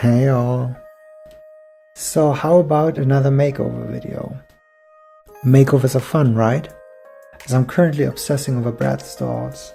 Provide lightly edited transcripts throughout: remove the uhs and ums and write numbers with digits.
Hey all. So how about another makeover video? Makeovers are fun, right? As I'm currently obsessing over Bratz dolls,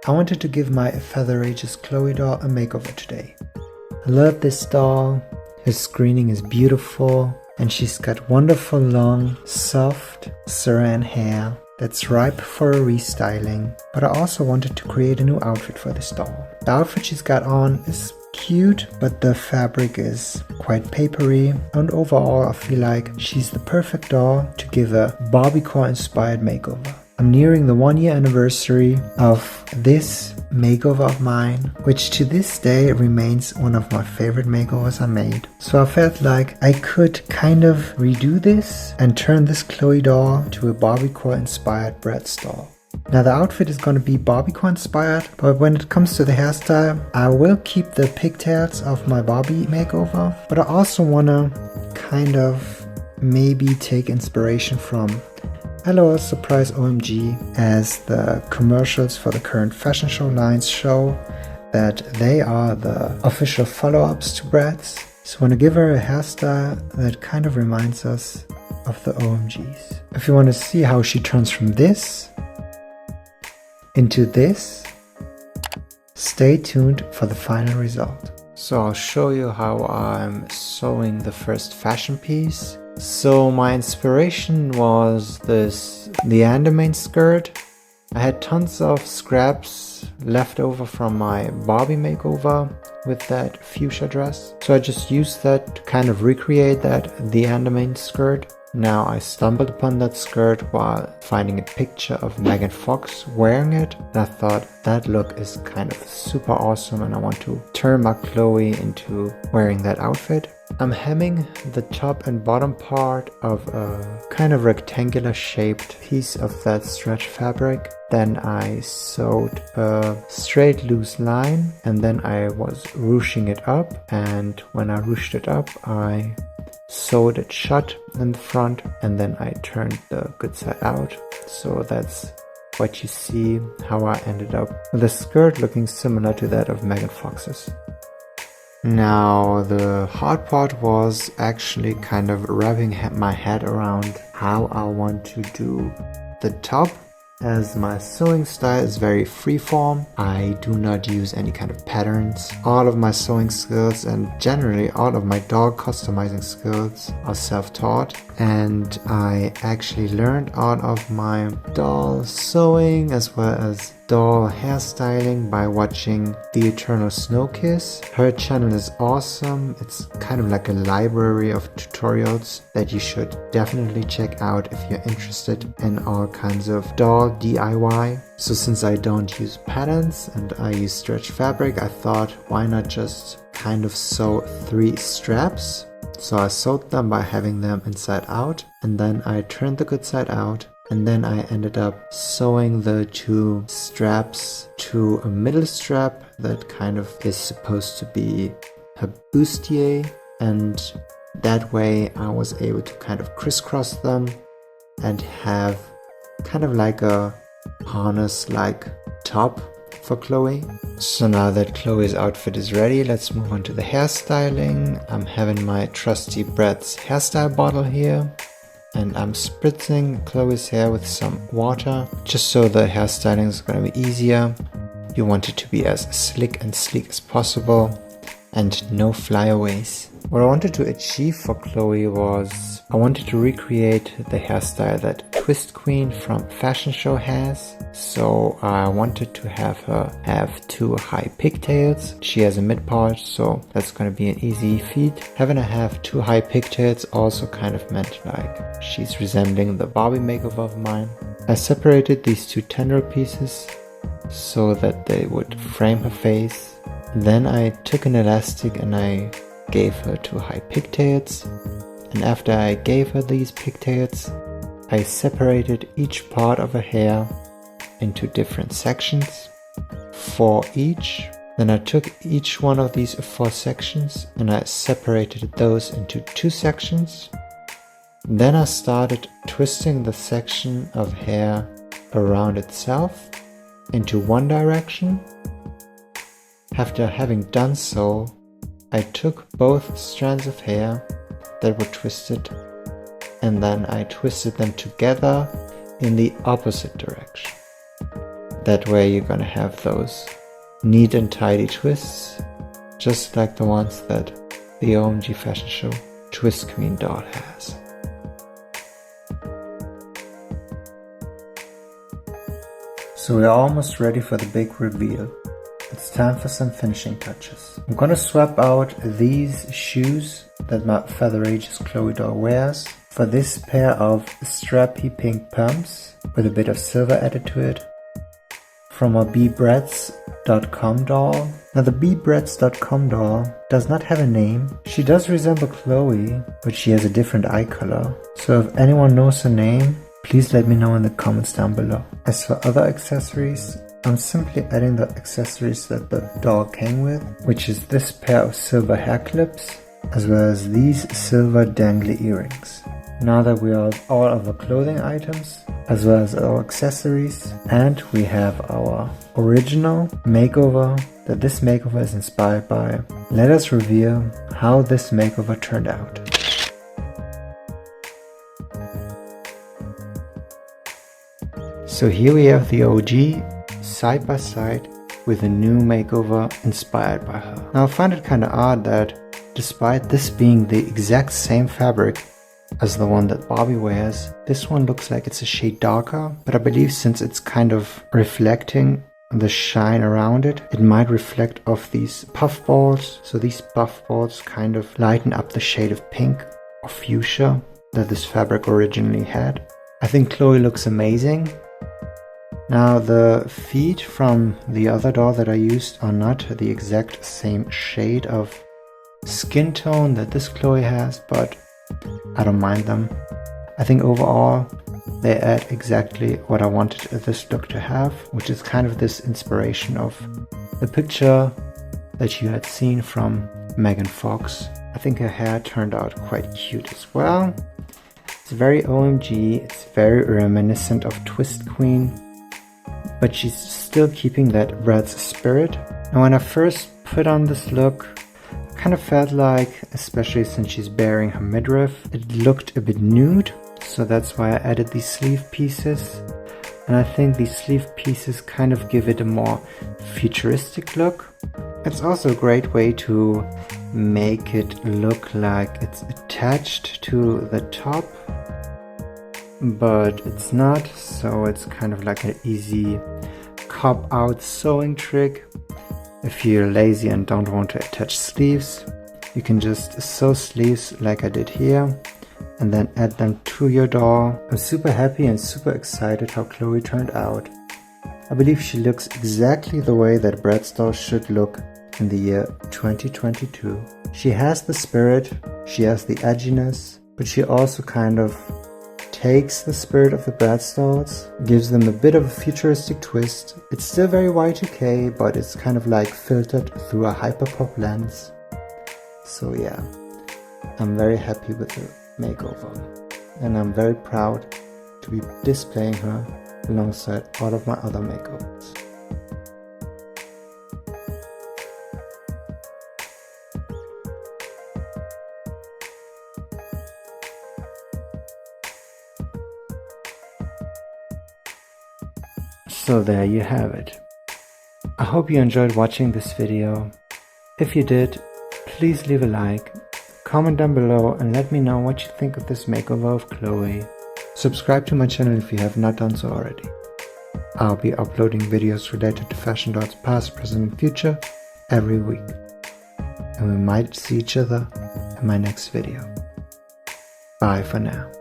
I wanted to give my Featherageous Cloe doll a makeover today. I love this doll, her screening is beautiful, and she's got wonderful long, soft, saran hair that's ripe for a restyling, but I also wanted to create a new outfit for this doll. The outfit she's got on is cute, but the fabric is quite papery, and overall I feel like she's the perfect doll to give a Barbiecore inspired makeover. I'm nearing the 1 year anniversary of this makeover of mine, which to this day remains one of my favorite makeovers I made. So I felt like I could kind of redo this and turn this Cloe doll to a Barbiecore inspired Bratz doll. Now the outfit is going to be Barbiecore inspired, but when it comes to the hairstyle, I will keep the pigtails of my Barbie makeover, but I also want to kind of maybe take inspiration from Hello Surprise OMG, as the commercials for the current fashion show lines show that they are the official follow-ups to Bratz. So I want to give her a hairstyle that kind of reminds us of the OMGs. If you want to see how she turns from this into this, stay tuned for the final result. So I'll show you how I'm sewing the first fashion piece. So my inspiration was the Andamane skirt. I had tons of scraps left over from my Barbie makeover with that fuchsia dress. So I just used that to kind of recreate the Andamane skirt. Now I stumbled upon that skirt while finding a picture of Megan Fox wearing it, and I thought that look is kind of super awesome and I want to turn my Cloe into wearing that outfit. I'm hemming the top and bottom part of a kind of rectangular shaped piece of that stretch fabric. Then I sewed a straight loose line and then I was ruching it up, and when I ruched it up I sewed it shut in the front and then I turned the good side out. So that's what you see, how I ended up with the skirt looking similar to that of Megan Fox's. Now the hard part was actually kind of wrapping my head around how I want to do the top. As my sewing style is very freeform, I do not use any kind of patterns. All of my sewing skills and generally all of my doll customizing skills are self-taught, and I actually learned all of my doll sewing as well as doll hairstyling by watching The Eternal Snow Kiss. Her channel is awesome. It's kind of like a library of tutorials that you should definitely check out if you're interested in all kinds of doll DIY. So since I don't use patterns and I use stretch fabric, I thought why not just kind of sew 3 straps. So I sewed them by having them inside out, and then I turned the good side out, and then I ended up sewing the 2 straps to a middle strap that kind of is supposed to be a bustier, and that way I was able to kind of crisscross them and have kind of like a harness like top for Cloe. So now that Chloe's outfit is ready, let's move on to the hairstyling. I'm having my trusty Bratz hairstyle bottle here, and I'm spritzing Chloe's hair with some water just so the hairstyling is going to be easier. You want it to be as slick and sleek as possible and no flyaways. What I wanted to achieve for Cloe was I wanted to recreate the hairstyle that Twist Queen from Fashion Show has. So I wanted to have her have 2 high pigtails. She has a mid part, so that's going to be an easy feat. Having her have 2 high pigtails also kind of meant like she's resembling the Barbie makeover of mine. I separated these 2 tendril pieces so that they would frame her face. Then I took an elastic and I gave her 2 high pigtails, and after I gave her these pigtails I separated each part of her hair into different sections, 4 each. Then I took each one of these 4 sections and I separated those into 2 sections. Then I started twisting the section of hair around itself into one direction. After having done so, I took both strands of hair that were twisted and then I twisted them together in the opposite direction. That way you're gonna have those neat and tidy twists, just like the ones that the OMG fashion show Twist Queen doll has. So we're almost ready for the big reveal. It's time for some finishing touches. I'm gonna swap out these shoes that my Featherageous Cloe doll wears for this pair of strappy pink pumps with a bit of silver added to it from a Bratz.com doll. Now the Bratz.com doll does not have a name. She does resemble Cloe, but she has a different eye color. So if anyone knows her name, please let me know in the comments down below. As for other accessories, I'm simply adding the accessories that the doll came with, which is this pair of silver hair clips, as well as these silver dangly earrings. Now that we are all of our clothing items, as well as our accessories, and we have our original makeover that this makeover is inspired by, let us reveal how this makeover turned out. So here we have the OG side by side with a new makeover inspired by her. Now I find it kinda odd that despite this being the exact same fabric as the one that Barbie wears, this one looks like it's a shade darker, but I believe since it's kind of reflecting the shine around it, it might reflect off these puff balls. So these puff balls kind of lighten up the shade of pink or fuchsia that this fabric originally had. I think Cloe looks amazing. Now the feet from the other doll that I used are not the exact same shade of skin tone that this Cloe has, but I don't mind them. I think overall they add exactly what I wanted this look to have, which is kind of this inspiration of the picture that you had seen from Megan Fox. I think her hair turned out quite cute as well. It's very OMG, it's very reminiscent of Twist Queen, but she's still keeping that Bratz spirit. And when I first put on this look, I kind of felt like, especially since she's bearing her midriff, it looked a bit nude, so that's why I added these sleeve pieces. And I think these sleeve pieces kind of give it a more futuristic look. It's also a great way to make it look like it's attached to the top, but it's not, so it's kind of like an easy cop-out sewing trick. If you're lazy and don't want to attach sleeves, you can just sew sleeves like I did here and then add them to your doll. I'm super happy and super excited how Cloe turned out. I believe she looks exactly the way that Bratz dolls should look in the year 2022. She has the spirit, she has the edginess, but she also kind of takes the spirit of the Bratz dolls, gives them a bit of a futuristic twist. It's still very Y2K, but it's kind of like filtered through a hyperpop lens. So yeah, I'm very happy with the makeover, and I'm very proud to be displaying her alongside all of my other makeovers. So there you have it. I hope you enjoyed watching this video. If you did, please leave a like, comment down below and let me know what you think of this makeover of Cloe. Subscribe to my channel if you have not done so already. I'll be uploading videos related to fashion dolls past, present and future every week. And we might see each other in my next video. Bye for now.